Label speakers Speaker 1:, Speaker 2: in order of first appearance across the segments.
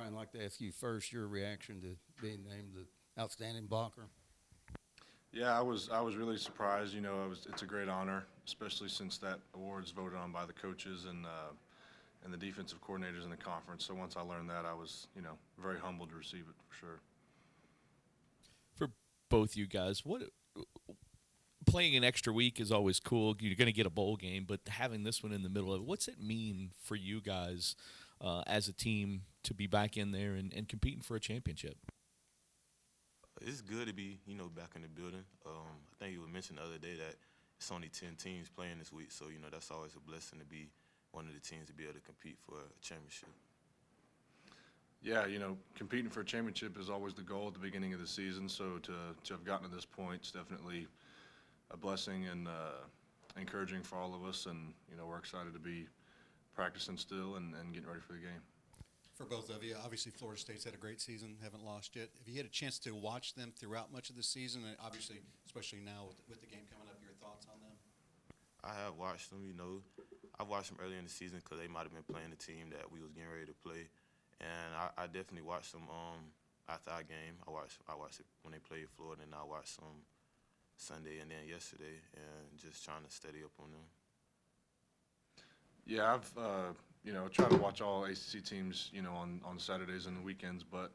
Speaker 1: Bryan, I'd like to ask you first your reaction to being named the outstanding blocker.
Speaker 2: Yeah, I was really surprised. It's a great honor, especially since that award is voted on by the coaches and the defensive coordinators in the conference. So once I learned that, I was very humbled to receive it for sure.
Speaker 3: For both you guys, what playing an extra week is always cool. You're going to get a bowl game, but having this one in the middle of it, what's it mean for you guys as a team to be back in there and competing for a championship?
Speaker 4: It's good to be, back in the building. I think you mentioned the other day that it's only 10 teams playing this week, so that's always a blessing to be one of the teams to be able to compete for a championship.
Speaker 2: Yeah, competing for a championship is always the goal at the beginning of the season. So to have gotten to this point is definitely a blessing and encouraging for all of us. And we're excited to be practicing still and getting ready for the game.
Speaker 5: For both of you, obviously Florida State's had a great season, haven't lost yet. Have you had a chance to watch them throughout much of the season, and obviously, especially now with the game coming up, your thoughts on them?
Speaker 4: I have watched them, I watched them earlier in the season because they might have been playing the team that we was getting ready to play. And I definitely watched them after our game. I watched it when they played Florida, and I watched them Sunday and then yesterday, and just trying to steady up on them.
Speaker 2: Yeah, I've tried to watch all ACC teams, on Saturdays and the weekends, but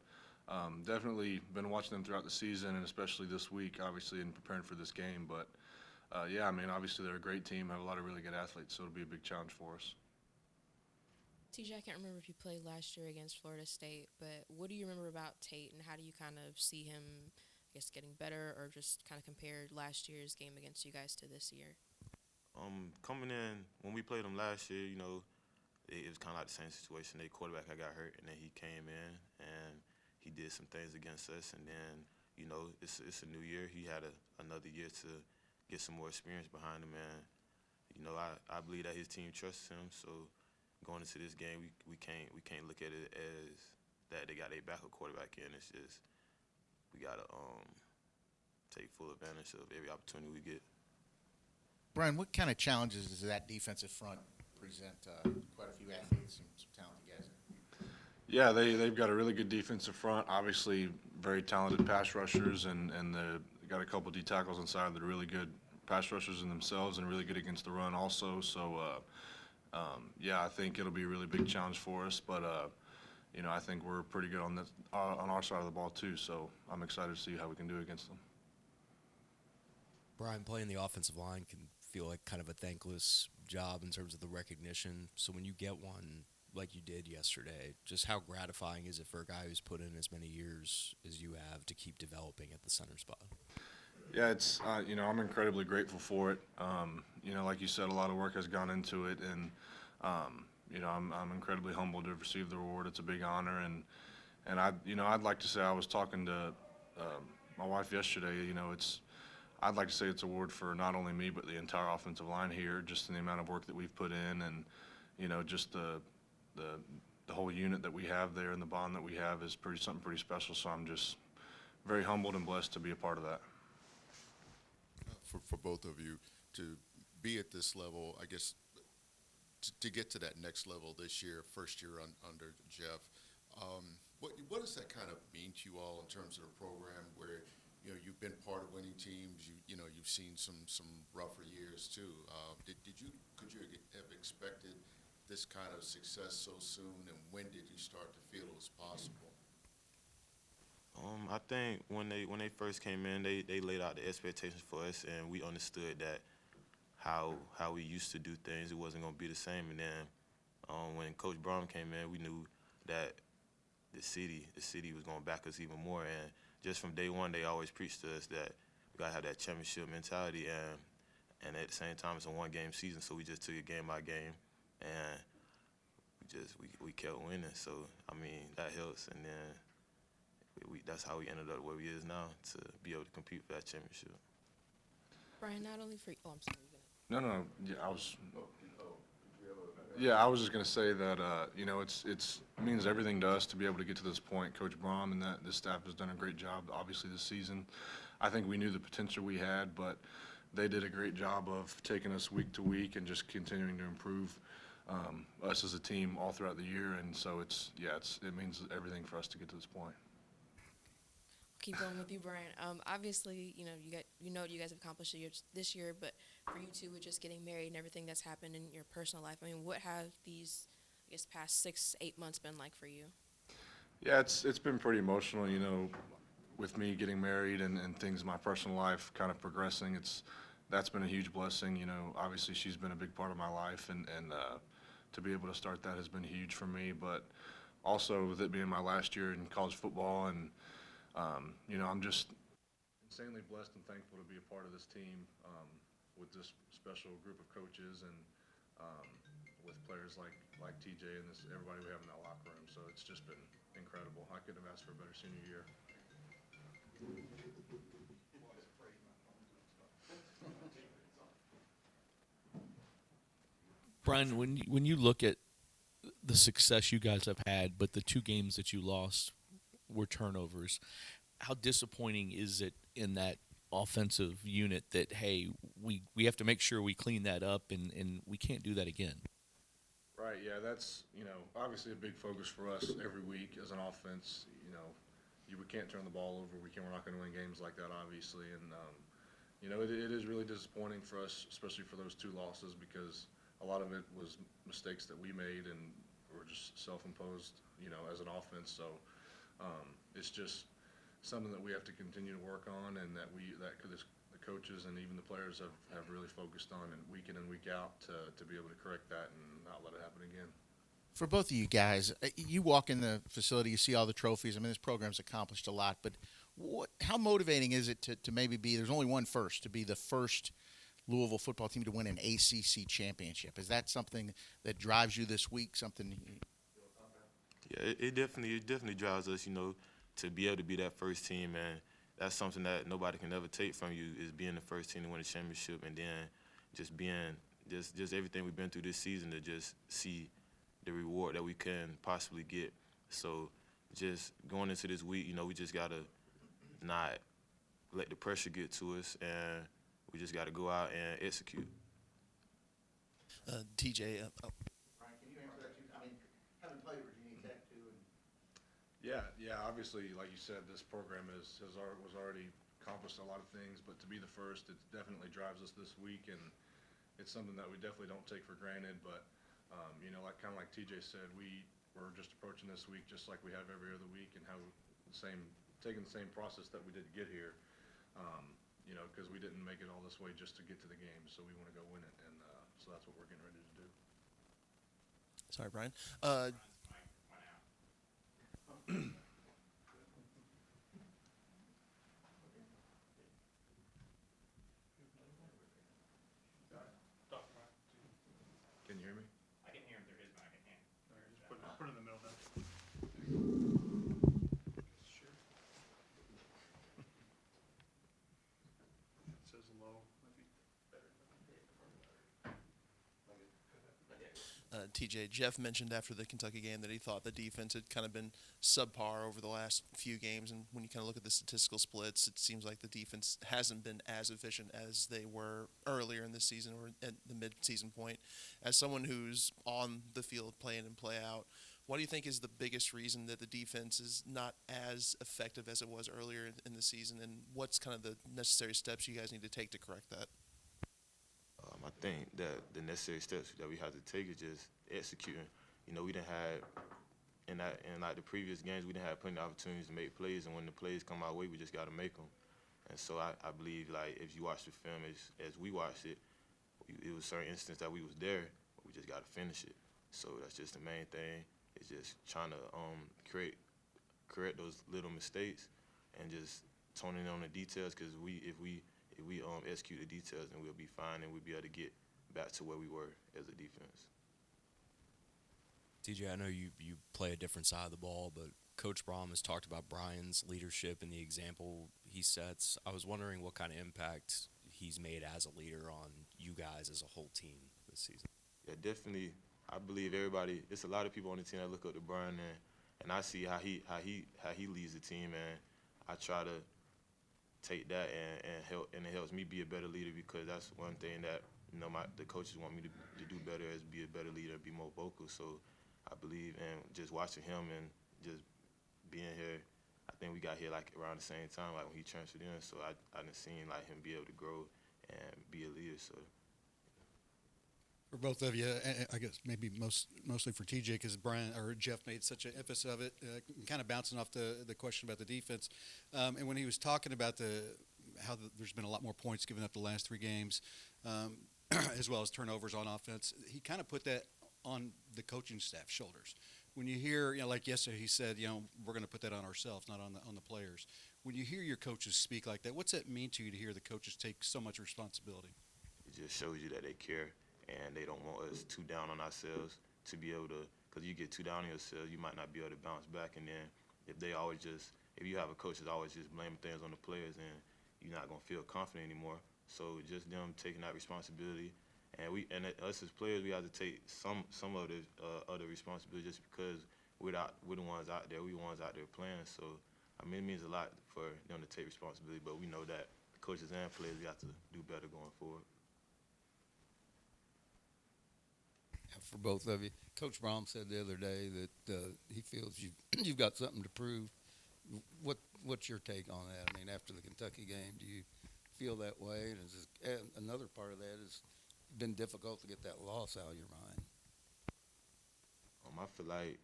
Speaker 2: definitely been watching them throughout the season and especially this week, obviously, in preparing for this game. But yeah, I mean, obviously they're a great team, have a lot of really good athletes, so it'll be a big challenge for us.
Speaker 6: TJ, I can't remember if you played last year against Florida State, but what do you remember about Tate, and how do you kind of see him, I guess, getting better, or just kind of compare last year's game against you guys to this year?
Speaker 4: Coming in, when we played them last year, it was kind of like the same situation. Their quarterback had got hurt, and then he came in, and he did some things against us. And then, it's a new year. He had another year to get some more experience behind him. And, I believe that his team trusts him. So going into this game, we can't look at it as that they got a backup quarterback in. It's just we got to take full advantage of every opportunity we get.
Speaker 7: Bryan, what kind of challenges does that defensive front present? Quite a few athletes and some talented guys.
Speaker 2: Yeah, they've got a really good defensive front. Obviously, very talented pass rushers, and they got a couple D tackles inside that are really good pass rushers in themselves and really good against the run also. So, yeah, I think it'll be a really big challenge for us. But I think we're pretty good on our side of the ball too. So I'm excited to see how we can do against them.
Speaker 8: Bryan, playing the offensive line can feel like kind of a thankless job in terms of the recognition. So when you get one like you did yesterday, just how gratifying is it for a guy who's put in as many years as you have to keep developing at the center spot?
Speaker 2: Yeah, it's I'm incredibly grateful for it. Like you said, a lot of work has gone into it, and I'm incredibly humbled to have received the award. It's a big honor, and I'd like to say I was talking to my wife yesterday. I'd like to say it's an award for not only me but the entire offensive line here, just in the amount of work that we've put in, and just the whole unit that we have there and the bond that we have is something pretty special. So I'm just very humbled and blessed to be a part of that.
Speaker 9: For both of you to be at this level, I guess to get to that next level this year, first year under Jeff, what does that kind of mean to you all in terms of the program where you've been part of winning teams. You've seen some rougher years too. Could you have expected this kind of success so soon? And when did you start to feel it was possible?
Speaker 4: I think when they first came in, they laid out the expectations for us, and we understood that how we used to do things, it wasn't going to be the same. And then when Coach Bryan came in, we knew that the city was going to back us even more. And just from day one, they always preached to us that we got to have that championship mentality, and at the same time, it's a one-game season, so we just took it game by game, and we kept winning. So, I mean, that helps, and then that's how we ended up where we is now, to be able to compete for that championship.
Speaker 6: Bryan, not only for – oh, I'm sorry.
Speaker 2: No. Yeah, I was just going to say that, it means everything to us to be able to get to this point. Coach Brom and this staff has done a great job, obviously, this season. I think we knew the potential we had, but they did a great job of taking us week to week and just continuing to improve us as a team all throughout the year. And so it means everything for us to get to this point.
Speaker 6: Keep going with you, Bryan. Obviously, you know what you guys have accomplished this year, but for you two, with just getting married and everything that's happened in your personal life, I mean, what have these, I guess, past 6-8 months been like for you?
Speaker 2: Yeah, it's been pretty emotional, with me getting married and things in my personal life kind of progressing. That's been a huge blessing. Obviously she's been a big part of my life, and to be able to start that has been huge for me. But also with it being my last year in college football, and I'm just insanely blessed and thankful to be a part of this team with this special group of coaches and with players like TJ and everybody we have in that locker room. So it's just been incredible. I couldn't have asked for a better senior year.
Speaker 3: Bryan, when you look at the success you guys have had, but the 2 games that you lost were turnovers, how disappointing is it in that offensive unit that, hey, we have to make sure we clean that up and we can't do that again?
Speaker 2: Right, yeah, that's, obviously a big focus for us every week as an offense. We can't turn the ball over. We're not going to win games like that, obviously. And, it is really disappointing for us, especially for those 2 losses, because a lot of it was mistakes that we made and were just self-imposed, as an offense. So it's just something that we have to continue to work on, and that the coaches and even the players have really focused on, and week in and week out to be able to correct that and not let it happen again.
Speaker 7: For both of you guys, you walk in the facility, you see all the trophies. I mean, this program's accomplished a lot, but how motivating is it to maybe be, there's only one first, to be the first Louisville football team to win an ACC championship? Is that something that drives you this week, something?
Speaker 4: Yeah, it definitely drives us, to be able to be that first team, and that's something that nobody can ever take from you, is being the first team to win a championship, and then just being just everything we've been through this season, to just see the reward that we can possibly get. So just going into this week, we just got to not let the pressure get to us, and we just got to go out and execute.
Speaker 10: TJ,
Speaker 7: Bryan, can you answer that too? I mean, having played at Virginia Tech too, and
Speaker 2: Yeah. Obviously, like you said, this program was already accomplished a lot of things, but to be the first, it definitely drives us this week, and it's something that we definitely don't take for granted. But like TJ said, we're just approaching this week just like we have every other week, and taking the same process that we did to get here. Because we didn't make it all this way just to get to the game, so we want to go win it, and so that's what we're getting ready to do.
Speaker 10: sorry, Bryan.
Speaker 2: Can you hear me?
Speaker 11: I can hear him through his mic. I can't. Just put it in the middle then. Sure. It says low. Might be better.
Speaker 10: TJ, Jeff mentioned after the Kentucky game that he thought the defense had kind of been subpar over the last few games, and when you kind of look at the statistical splits, it seems like the defense hasn't been as efficient as they were earlier in the season or at the mid-season point. As someone who's on the field playing and play out, what do you think is the biggest reason that the defense is not as effective as it was earlier in the season, and what's kind of the necessary steps you guys need to take to correct that?
Speaker 4: I think that the necessary steps that we have to take is just executing. We didn't have in like the previous games, we didn't have plenty of opportunities to make plays, and when the plays come our way, we just got to make them. And so I believe, like, if you watch the film as we watched it, it was certain instances that we was there, but we just got to finish it. So that's just the main thing. It's just trying to correct those little mistakes and just toning in on the details, because if we execute the details, then we'll be fine, and we'll be able to get back to where we were as a defense.
Speaker 8: TJ, I know you play a different side of the ball, but Coach Brom has talked about Bryan's leadership and the example he sets. I was wondering what kind of impact he's made as a leader on you guys as a whole team this season.
Speaker 4: Yeah, definitely. I believe everybody. It's a lot of people on the team that look up to Bryan, and I see how he leads the team, and I try to take that and it helps me be a better leader, because that's one thing that the coaches want me to do better, is be a better leader, be more vocal. So I believe in just watching him and just being here. I think we got here like around the same time, like when he transferred in. So I done seen like him be able to grow and be a leader. So
Speaker 5: For both of you, I guess maybe mostly for TJ, because Bryan or Jeff made such an emphasis of it, kind of bouncing off the question about the defense. And when he was talking about there's been a lot more points given up the last 3 games, as well as turnovers on offense, he kind of put that on the coaching staff's shoulders. When you hear, like yesterday, he said, we're going to put that on ourselves, not on the players. When you hear your coaches speak like that, what's that mean to you to hear the coaches take so much responsibility?
Speaker 4: it just shows you that they care and they don't want us too down on ourselves to be able to, because you get too down on yourself, you might not be able to bounce back. And then if you have a coach that's always just blaming things on the players, then you're not going to feel confident anymore. So just them taking that responsibility. And us as players, we have to take some of the other responsibility, just because we're the ones out there. We're the ones out there playing. So, I mean, it means a lot for them to take responsibility, but we know that coaches and players, we have to do better going forward.
Speaker 1: For both of you, Coach Brom said the other day that he feels you've got something to prove. What's your take on that? I mean, after the Kentucky game, do you feel that way? And another part of that is been difficult to get that loss out of your mind.
Speaker 4: I feel like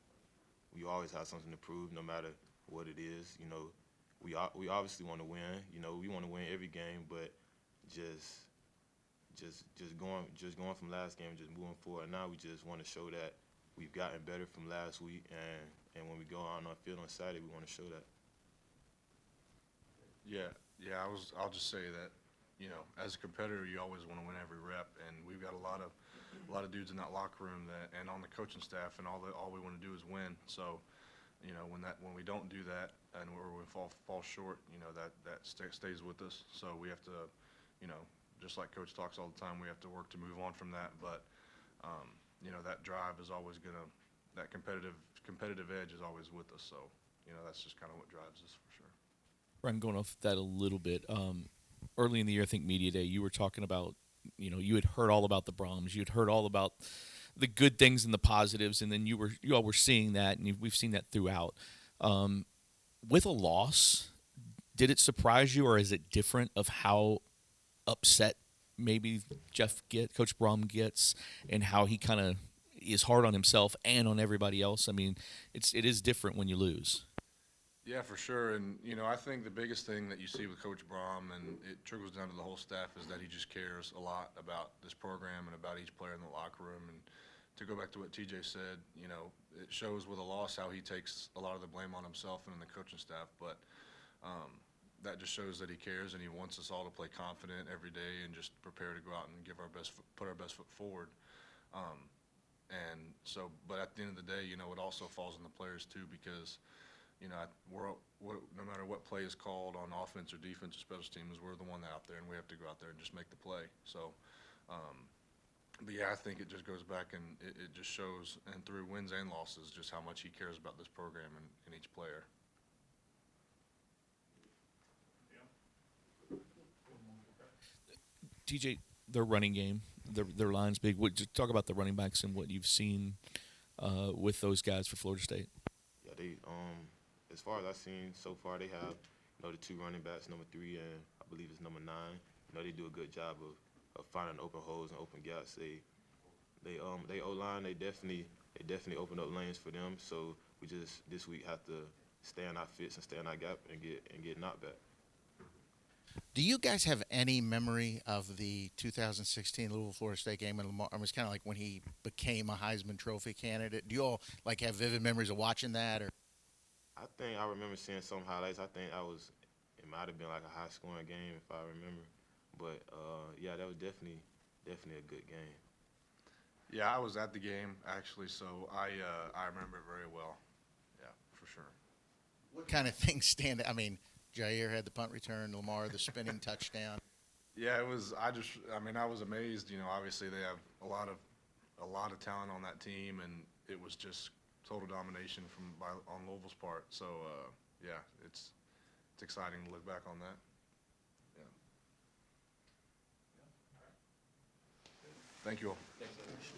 Speaker 4: we always have something to prove, no matter what it is. We obviously want to win. We want to win every game, but just going from last game, just moving forward. Now we just want to show that we've gotten better from last week, and when we go on our field on Saturday, we want to show that.
Speaker 2: Yeah. I'll just say that, as a competitor, you always want to win every rep, and we've got a lot of dudes in that locker room and on the coaching staff, and all we want to do is win. So, when we don't do that and we fall short, that stays with us. So we have to, just like Coach talks all the time, we have to work to move on from that. But, that drive is always that competitive edge is always with us. So, that's just kind of what drives us for sure.
Speaker 3: Bryan, going off that a little bit, early in the year, I think Media Day, you were talking about, you had heard all about the Broms, you had heard all about the good things and the positives, and then you all were seeing that, and we've seen that throughout. With a loss, did it surprise you, or is it different of how upset maybe Coach Brom gets, and how he kind of is hard on himself and on everybody else? I mean, it is different when you lose.
Speaker 2: Yeah, for sure. And, I think the biggest thing that you see with Coach Brom, and it trickles down to the whole staff, is that he just cares a lot about this program and about each player in the locker room. And to go back to what TJ said, it shows with a loss how he takes a lot of the blame on himself and the coaching staff. But that just shows that he cares, and he wants us all to play confident every day and just prepare to go out and put our best foot forward. But at the end of the day, it also falls on the players too, because no matter what play is called on offense or defense or special teams, we're the one out there, and we have to go out there and just make the play. So, but yeah, I think it just goes back, and it just shows, and through wins and losses, just how much he cares about this program and each player.
Speaker 3: TJ, their running game, their line's big. Just talk about the running backs and what you've seen with those guys for Florida State.
Speaker 4: Yeah, they as far as I've seen so far, they have the 2 running backs, number 3 and I believe it's number 9. They do a good job of finding open holes and open gaps. They O-line, they definitely open up lanes for them. So we just this week have to stay on our fits and stay on our gap and get knocked back.
Speaker 7: Do you guys have any memory of the 2016 Louisville Florida State game? And Lamar, it was kind of like when he became a Heisman Trophy candidate. Do you all have vivid memories of watching that? Or
Speaker 4: I think I remember seeing some highlights. I think it might have been like a high-scoring game if I remember. But yeah, that was definitely a good game.
Speaker 2: Yeah, I was at the game actually, so I remember it very well. Yeah, for sure.
Speaker 7: what kind of things stand out? I mean, Jair had the punt return, Lamar the spinning touchdown.
Speaker 2: Yeah, it was. I was amazed. Obviously they have a lot of talent on that team, and it was just total domination on Louisville's part. So yeah, it's exciting to look back on that. Thank you all.